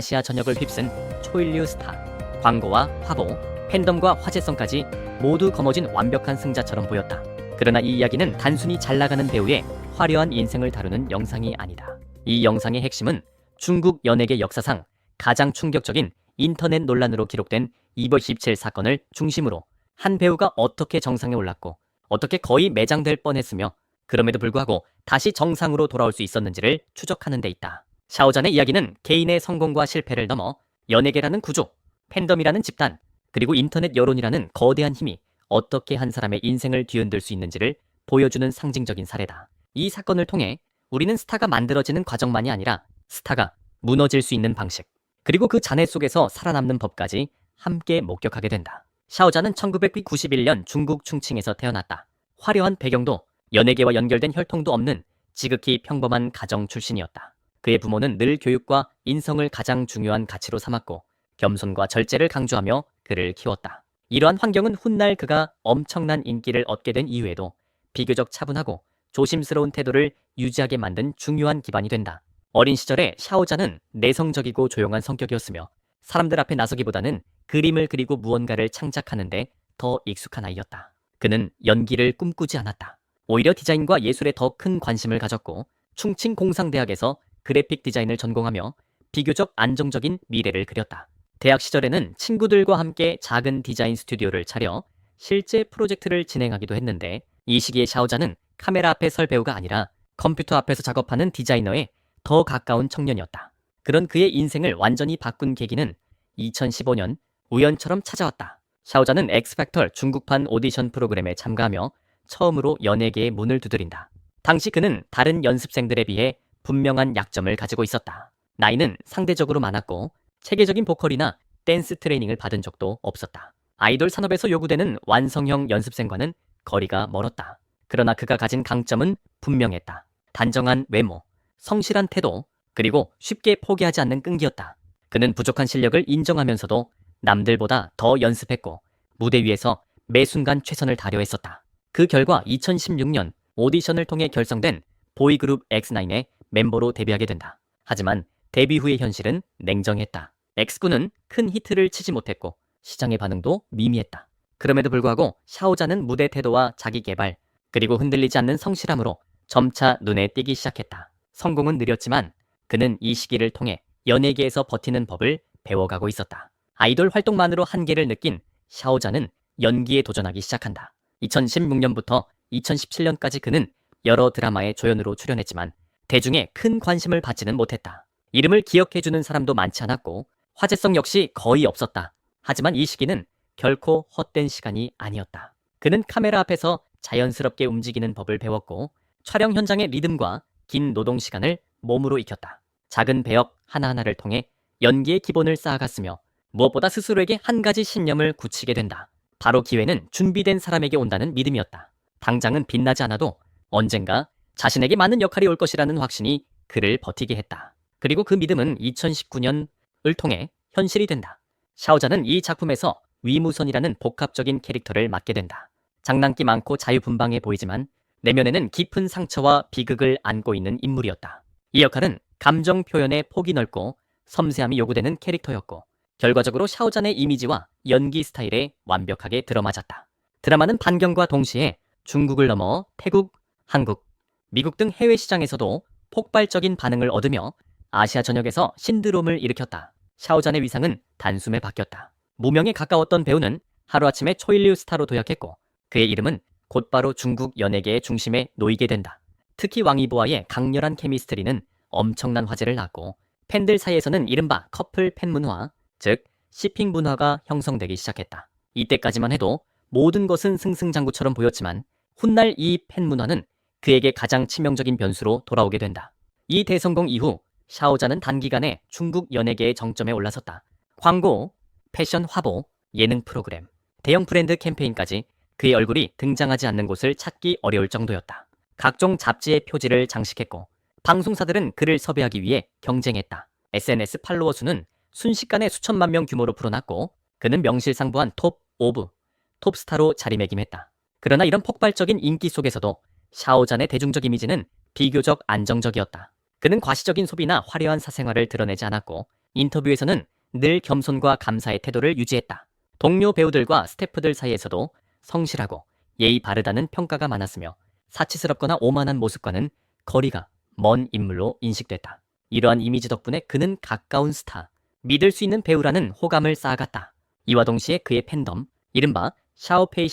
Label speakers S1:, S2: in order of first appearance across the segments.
S1: 아시아 전역을 휩쓴 초일류 스타. 광고와 화보, 팬덤과 화제성까지 모두 거머쥔 완벽한 승자처럼 보였다. 그러나 이 이야기는 단순히 잘나가는 배우의 화려한 인생을 다루는 영상이 아니다. 이 영상의 핵심은 중국 연예계 역사상 가장 충격적인 인터넷 논란으로 기록된 이버17 사건을 중심으로 한 배우가 어떻게 정상에 올랐고 어떻게 거의 매장될 뻔했으며 그럼에도 불구하고 다시 정상으로 돌아올 수 있었는지를 추적하는 데 있다. 샤오잔의 이야기는 개인의 성공과 실패를 넘어 연예계라는 구조, 팬덤이라는 집단, 그리고 인터넷 여론이라는 거대한 힘이 어떻게 한 사람의 인생을 뒤흔들 수 있는지를 보여주는 상징적인 사례다. 이 사건을 통해 우리는 스타가 만들어지는 과정만이 아니라 스타가 무너질 수 있는 방식, 그리고 그 잔해 속에서 살아남는 법까지 함께 목격하게 된다. 샤오잔은 1991년 중국 충칭에서 태어났다. 화려한 배경도 연예계와 연결된 혈통도 없는 지극히 평범한 가정 출신이었다. 그의 부모는 늘 교육과 인성을 가장 중요한 가치로 삼았고 겸손과 절제를 강조하며 그를 키웠다. 이러한 환경은 훗날 그가 엄청난 인기를 얻게 된 이후에도 비교적 차분하고 조심스러운 태도를 유지하게 만든 중요한 기반이 된다. 어린 시절에 샤오잔은 내성적이고 조용한 성격이었으며 사람들 앞에 나서기보다는 그림을 그리고 무언가를 창작하는데 더 익숙한 아이였다. 그는 연기를 꿈꾸지 않았다. 오히려 디자인과 예술에 더 큰 관심을 가졌고 충칭 공상대학에서 그래픽 디자인을 전공하며 비교적 안정적인 미래를 그렸다. 대학 시절에는 친구들과 함께 작은 디자인 스튜디오를 차려 실제 프로젝트를 진행하기도 했는데 이 시기에 샤오잔은 카메라 앞에 설 배우가 아니라 컴퓨터 앞에서 작업하는 디자이너에 더 가까운 청년이었다. 그런 그의 인생을 완전히 바꾼 계기는 2015년 우연처럼 찾아왔다. 샤오잔은 엑스팩터 중국판 오디션 프로그램에 참가하며 처음으로 연예계의 문을 두드린다. 당시 그는 다른 연습생들에 비해 분명한 약점을 가지고 있었다. 나이는 상대적으로 많았고 체계적인 보컬이나 댄스 트레이닝을 받은 적도 없었다. 아이돌 산업에서 요구되는 완성형 연습생과는 거리가 멀었다. 그러나 그가 가진 강점은 분명했다. 단정한 외모, 성실한 태도, 그리고 쉽게 포기하지 않는 끈기였다. 그는 부족한 실력을 인정하면서도 남들보다 더 연습했고 무대 위에서 매 순간 최선을 다려 했었다. 그 결과 2016년 오디션을 통해 결성된 보이그룹 X9의 멤버로 데뷔하게 된다. 하지만 데뷔 후의 현실은 냉정했다. X군은 큰 히트를 치지 못했고 시장의 반응도 미미했다. 그럼에도 불구하고 샤오잔은 무대 태도와 자기 개발, 그리고 흔들리지 않는 성실함으로 점차 눈에 띄기 시작했다. 성공은 느렸지만 그는 이 시기를 통해 연예계에서 버티는 법을 배워가고 있었다. 아이돌 활동만으로 한계를 느낀 샤오잔은 연기에 도전하기 시작한다. 2016년부터 2017년까지 그는 여러 드라마에 조연으로 출연했지만 대중의 큰 관심을 받지는 못했다. 이름을 기억해주는 사람도 많지 않았고 화제성 역시 거의 없었다. 하지만 이 시기는 결코 헛된 시간이 아니었다. 그는 카메라 앞에서 자연스럽게 움직이는 법을 배웠고 촬영 현장의 리듬과 긴 노동 시간을 몸으로 익혔다. 작은 배역 하나하나를 통해 연기의 기본을 쌓아갔으며 무엇보다 스스로에게 한 가지 신념을 굳히게 된다. 바로 기회는 준비된 사람에게 온다는 믿음이었다. 당장은 빛나지 않아도 언젠가 자신에게 맞는 역할이 올 것이라는 확신이 그를 버티게 했다. 그리고 그 믿음은 2019년을 통해 현실이 된다. 샤오잔은 이 작품에서 위무선이라는 복합적인 캐릭터를 맡게 된다. 장난기 많고 자유분방해 보이지만 내면에는 깊은 상처와 비극을 안고 있는 인물이었다. 이 역할은 감정 표현에 폭이 넓고 섬세함이 요구되는 캐릭터였고 결과적으로 샤오잔의 이미지와 연기 스타일에 완벽하게 들어맞았다. 드라마는 반경과 동시에 중국을 넘어 태국, 한국, 미국 등 해외 시장에서도 폭발적인 반응을 얻으며 아시아 전역에서 신드롬을 일으켰다. 샤오잔의 위상은 단숨에 바뀌었다. 무명에 가까웠던 배우는 하루아침에 초일류 스타로 도약했고 그의 이름은 곧바로 중국 연예계의 중심에 놓이게 된다. 특히 왕이보와의 강렬한 케미스트리는 엄청난 화제를 낳았고 팬들 사이에서는 이른바 커플 팬 문화, 즉 시핑 문화가 형성되기 시작했다. 이때까지만 해도 모든 것은 승승장구처럼 보였지만 훗날 이 팬 문화는 그에게 가장 치명적인 변수로 돌아오게 된다. 이 대성공 이후 샤오잔은 단기간에 중국 연예계의 정점에 올라섰다. 광고, 패션 화보, 예능 프로그램, 대형 브랜드 캠페인까지 그의 얼굴이 등장하지 않는 곳을 찾기 어려울 정도였다. 각종 잡지의 표지를 장식했고 방송사들은 그를 섭외하기 위해 경쟁했다. SNS 팔로워 수는 순식간에 수천만 명 규모로 불어났고 그는 명실상부한 톱 5, 톱스타로 자리매김했다. 그러나 이런 폭발적인 인기 속에서도 샤오잔의 대중적 이미지는 비교적 안정적이었다. 그는 과시적인 소비나 화려한 사생활을 드러내지 않았고 인터뷰에서는 늘 겸손과 감사의 태도를 유지했다. 동료 배우들과 스태프들 사이에서도 성실하고 예의 바르다는 평가가 많았으며 사치스럽거나 오만한 모습과는 거리가 먼 인물로 인식됐다. 이러한 이미지 덕분에 그는 가까운 스타, 믿을 수 있는 배우라는 호감을 쌓아갔다. 이와 동시에 그의 팬덤, 이른바 샤오페이,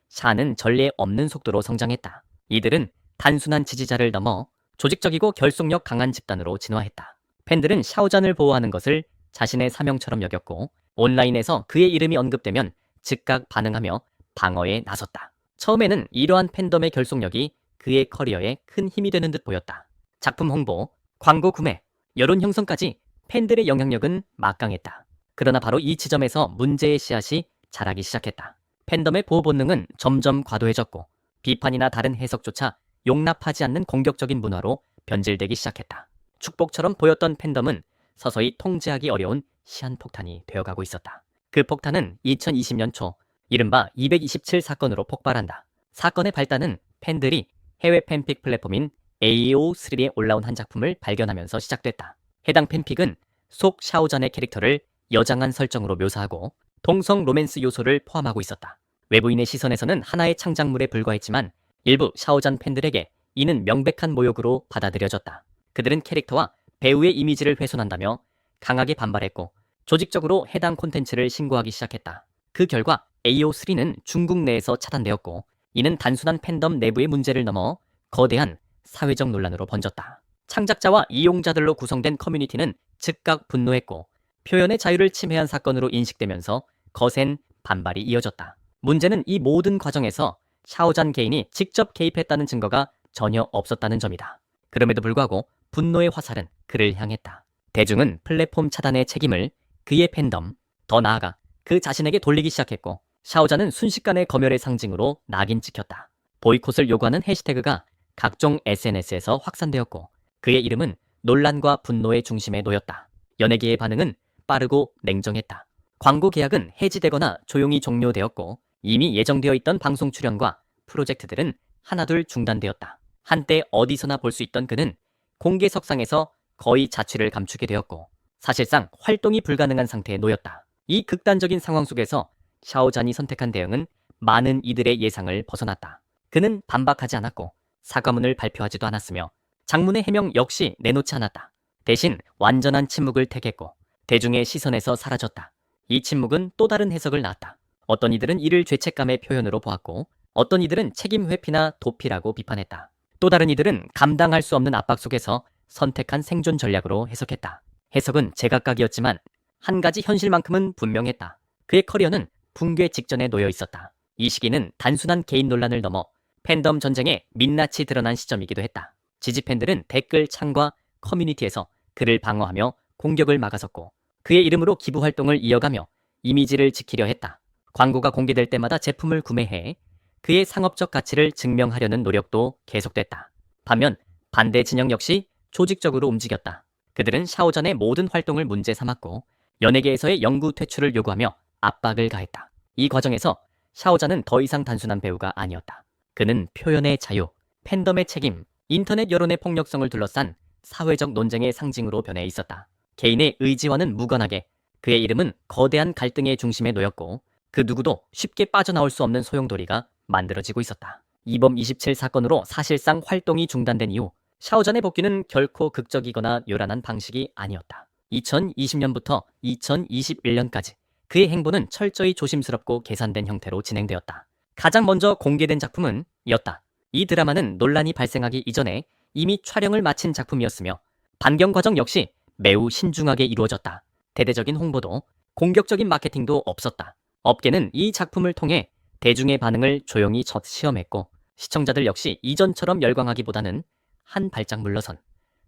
S1: 샤는 전례 없는 속도로 성장했다. 이들은 단순한 지지자를 넘어 조직적이고 결속력 강한 집단으로 진화했다. 팬들은 샤오잔을 보호하는 것을 자신의 사명처럼 여겼고 온라인에서 그의 이름이 언급되면 즉각 반응하며 방어에 나섰다. 처음에는 이러한 팬덤의 결속력이 그의 커리어에 큰 힘이 되는 듯 보였다. 작품 홍보, 광고 구매, 여론 형성까지 팬들의 영향력은 막강했다. 그러나 바로 이 지점에서 문제의 씨앗이 자라기 시작했다. 팬덤의 보호 본능은 점점 과도해졌고 비판이나 다른 해석조차 용납하지 않는 공격적인 문화로 변질되기 시작했다. 축복처럼 보였던 팬덤은 서서히 통제하기 어려운 시한폭탄이 되어가고 있었다. 그 폭탄은 2020년 초 이른바 227 사건으로 폭발한다. 사건의 발단은 팬들이 해외 팬픽 플랫폼인 AO3에 올라온 한 작품을 발견하면서 시작됐다. 해당 팬픽은 속 샤오잔의 캐릭터를 여장한 설정으로 묘사하고 동성 로맨스 요소를 포함하고 있었다. 외부인의 시선에서는 하나의 창작물에 불과했지만 일부 샤오잔 팬들에게 이는 명백한 모욕으로 받아들여졌다. 그들은 캐릭터와 배우의 이미지를 훼손한다며 강하게 반발했고 조직적으로 해당 콘텐츠를 신고하기 시작했다. 그 결과 AO3는 중국 내에서 차단되었고 이는 단순한 팬덤 내부의 문제를 넘어 거대한 사회적 논란으로 번졌다. 창작자와 이용자들로 구성된 커뮤니티는 즉각 분노했고 표현의 자유를 침해한 사건으로 인식되면서 거센 반발이 이어졌다. 문제는 이 모든 과정에서 샤오잔 개인이 직접 개입했다는 증거가 전혀 없었다는 점이다. 그럼에도 불구하고 분노의 화살은 그를 향했다. 대중은 플랫폼 차단의 책임을 그의 팬덤, 더 나아가 그 자신에게 돌리기 시작했고 샤오잔은 순식간에 검열의 상징으로 낙인 찍혔다. 보이콧을 요구하는 해시태그가 각종 SNS에서 확산되었고 그의 이름은 논란과 분노의 중심에 놓였다. 연예계의 반응은 빠르고 냉정했다. 광고 계약은 해지되거나 조용히 종료되었고 이미 예정되어 있던 방송 출연과 프로젝트들은 하나둘 중단되었다. 한때 어디서나 볼 수 있던 그는 공개석상에서 거의 자취를 감추게 되었고 사실상 활동이 불가능한 상태에 놓였다. 이 극단적인 상황 속에서 샤오잔이 선택한 대응은 많은 이들의 예상을 벗어났다. 그는 반박하지 않았고 사과문을 발표하지도 않았으며 장문의 해명 역시 내놓지 않았다. 대신 완전한 침묵을 택했고 대중의 시선에서 사라졌다. 이 침묵은 또 다른 해석을 낳았다. 어떤 이들은 이를 죄책감의 표현으로 보았고 어떤 이들은 책임 회피나 도피라고 비판했다. 또 다른 이들은 감당할 수 없는 압박 속에서 선택한 생존 전략으로 해석했다. 해석은 제각각이었지만 한 가지 현실만큼은 분명했다. 그의 커리어는 붕괴 직전에 놓여 있었다. 이 시기는 단순한 개인 논란을 넘어 팬덤 전쟁에 민낯이 드러난 시점이기도 했다. 지지 팬들은 댓글 창과 커뮤니티에서 그를 방어하며 공격을 막아섰고 그의 이름으로 기부 활동을 이어가며 이미지를 지키려 했다. 광고가 공개될 때마다 제품을 구매해 그의 상업적 가치를 증명하려는 노력도 계속됐다. 반면 반대 진영 역시 조직적으로 움직였다. 그들은 샤오잔의 모든 활동을 문제 삼았고 연예계에서의 영구 퇴출을 요구하며 압박을 가했다. 이 과정에서 샤오잔은 더 이상 단순한 배우가 아니었다. 그는 표현의 자유, 팬덤의 책임, 인터넷 여론의 폭력성을 둘러싼 사회적 논쟁의 상징으로 변해 있었다. 개인의 의지와는 무관하게 그의 이름은 거대한 갈등의 중심에 놓였고 그 누구도 쉽게 빠져나올 수 없는 소용돌이가 만들어지고 있었다. 이범 27 사건으로 사실상 활동이 중단된 이후 샤오잔의 복귀는 결코 극적이거나 요란한 방식이 아니었다. 2020년부터 2021년까지 그의 행보는 철저히 조심스럽고 계산된 형태로 진행되었다. 가장 먼저 공개된 작품은 였다. 이 드라마는 논란이 발생하기 이전에 이미 촬영을 마친 작품이었으며 반경 과정 역시 매우 신중하게 이루어졌다. 대대적인 홍보도 공격적인 마케팅도 없었다. 업계는 이 작품을 통해 대중의 반응을 조용히 시험했고 시청자들 역시 이전처럼 열광하기보다는 한 발짝 물러선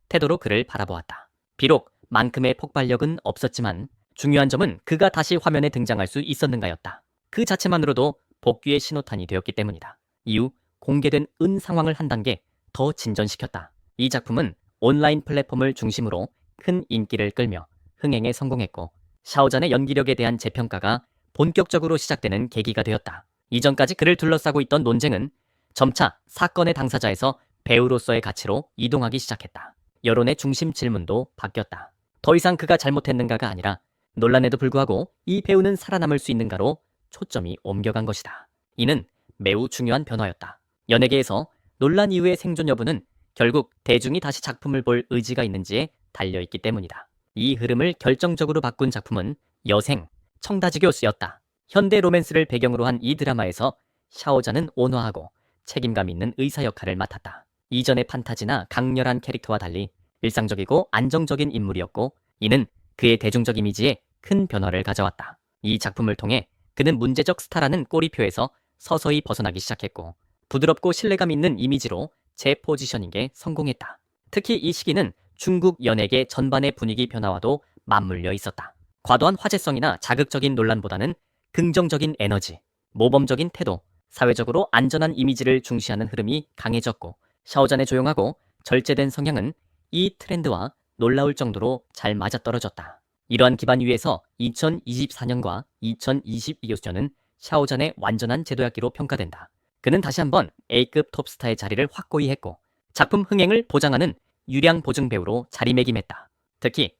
S1: 태도로 그를 바라보았다. 비록 만큼의 폭발력은 없었지만 중요한 점은 그가 다시 화면에 등장할 수 있었는가였다. 그 자체만으로도 복귀의 신호탄이 되었기 때문이다. 이후 공개된 은 상황을 한 단계 더 진전시켰다. 이 작품은 온라인 플랫폼을 중심으로 큰 인기를 끌며 흥행에 성공했고 샤오잔의 연기력에 대한 재평가가 본격적으로 시작되는 계기가 되었다. 이전까지 그를 둘러싸고 있던 논쟁은 점차 사건의 당사자에서 배우로서의 가치로 이동하기 시작했다. 여론의 중심 질문도 바뀌었다. 더 이상 그가 잘못했는가가 아니라 논란에도 불구하고 이 배우는 살아남을 수 있는가로 초점이 옮겨간 것이다. 이는 매우 중요한 변화였다. 연예계에서 논란 이후의 생존 여부는 결국 대중이 다시 작품을 볼 의지가 있는지에 달려있기 때문이다. 이 흐름을 결정적으로 바꾼 작품은 여생, 청다지교였다. 현대 로맨스를 배경으로 한 이 드라마에서 샤오자는 온화하고 책임감 있는 의사 역할을 맡았다. 이전의 판타지나 강렬한 캐릭터와 달리 일상적이고 안정적인 인물이었고, 이는 그의 대중적 이미지에 큰 변화를 가져왔다. 이 작품을 통해 그는 문제적 스타라는 꼬리표에서 서서히 벗어나기 시작했고, 부드럽고 신뢰감 있는 이미지로 재포지셔닝에 성공했다. 특히 이 시기는 중국 연예계 전반의 분위기 변화와도 맞물려 있었다. 과도한 화제성이나 자극적인 논란보다는 긍정적인 에너지, 모범적인 태도, 사회적으로 안전한 이미지를 중시하는 흐름이 강해졌고, 샤오잔의 조용하고 절제된 성향은 이 트렌드와 놀라울 정도로 잘 맞아떨어졌다. 이러한 기반 위에서 2024년과 2022년은 샤오잔의 완전한 제도약기로 평가된다. 그는 다시 한번 A급 톱스타의 자리를 확고히 했고, 작품 흥행을 보장하는 유량 보증 배우로 자리매김했다. 특히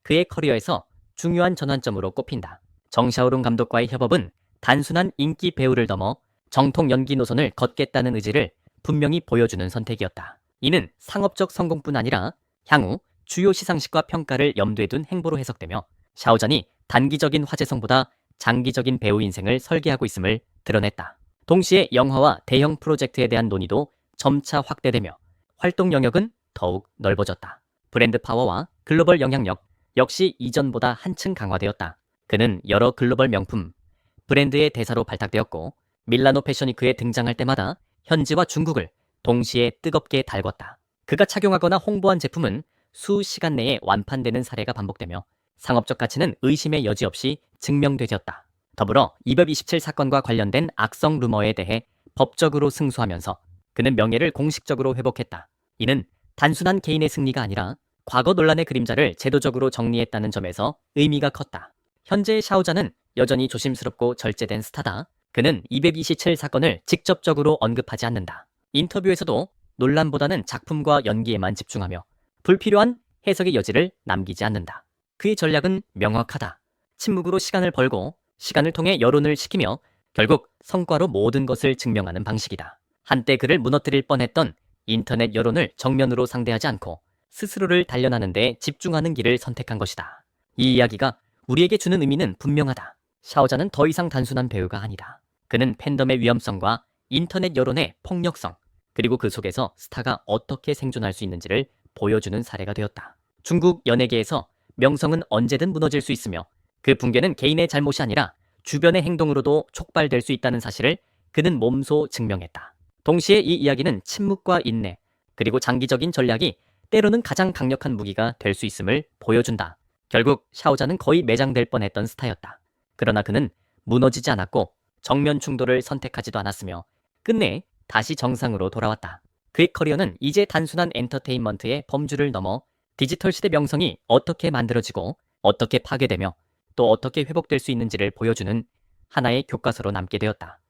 S1: 그의 커리어에서 중요한 전환점으로 꼽힌다. 정샤오룽 감독과의 협업은 단순한 인기 배우를 넘어 정통 연기 노선을 걷겠다는 의지를 분명히 보여주는 선택이었다. 이는 상업적 성공뿐 아니라 향후 주요 시상식과 평가를 염두에 둔 행보로 해석되며, 샤오잔이 단기적인 화제성보다 장기적인 배우 인생을 설계하고 있음을 드러냈다. 동시에 영화와 대형 프로젝트에 대한 논의도 점차 확대되며 활동 영역은 더욱 넓어졌다. 브랜드 파워와 글로벌 영향력 역시 이전보다 한층 강화되었다. 그는 여러 글로벌 명품 브랜드의 대사로 발탁되었고, 밀라노 패션위크에 등장할 때마다 현지와 중국을 동시에 뜨겁게 달궜다. 그가 착용하거나 홍보한 제품은 수시간 내에 완판되는 사례가 반복되며 상업적 가치는 의심의 여지 없이 증명되었다. 더불어 227 사건과 관련된 악성 루머에 대해 법적으로 승소하면서 그는 명예를 공식적으로 회복했다. 이는 단순한 개인의 승리가 아니라 과거 논란의 그림자를 제도적으로 정리했다는 점에서 의미가 컸다. 현재의 샤오자는 여전히 조심스럽고 절제된 스타다. 그는 227 사건을 직접적으로 언급하지 않는다. 인터뷰에서도 논란보다는 작품과 연기에만 집중하며 불필요한 해석의 여지를 남기지 않는다. 그의 전략은 명확하다. 침묵으로 시간을 벌고 시간을 통해 여론을 식히며 결국 성과로 모든 것을 증명하는 방식이다. 한때 그를 무너뜨릴 뻔했던 인터넷 여론을 정면으로 상대하지 않고 스스로를 단련하는 데 집중하는 길을 선택한 것이다. 이 이야기가 우리에게 주는 의미는 분명하다. 샤오자는 더 이상 단순한 배우가 아니다. 그는 팬덤의 위험성과 인터넷 여론의 폭력성, 그리고 그 속에서 스타가 어떻게 생존할 수 있는지를 보여주는 사례가 되었다. 중국 연예계에서 명성은 언제든 무너질 수 있으며 그 붕괴는 개인의 잘못이 아니라 주변의 행동으로도 촉발될 수 있다는 사실을 그는 몸소 증명했다. 동시에 이 이야기는 침묵과 인내, 그리고 장기적인 전략이 때로는 가장 강력한 무기가 될 수 있음을 보여준다. 결국 샤오자는 거의 매장될 뻔했던 스타였다. 그러나 그는 무너지지 않았고 정면 충돌을 선택하지도 않았으며 끝내 다시 정상으로 돌아왔다. 그의 커리어는 이제 단순한 엔터테인먼트의 범주를 넘어 디지털 시대 명성이 어떻게 만들어지고 어떻게 파괴되며 또 어떻게 회복될 수 있는지를 보여주는 하나의 교과서로 남게 되었다.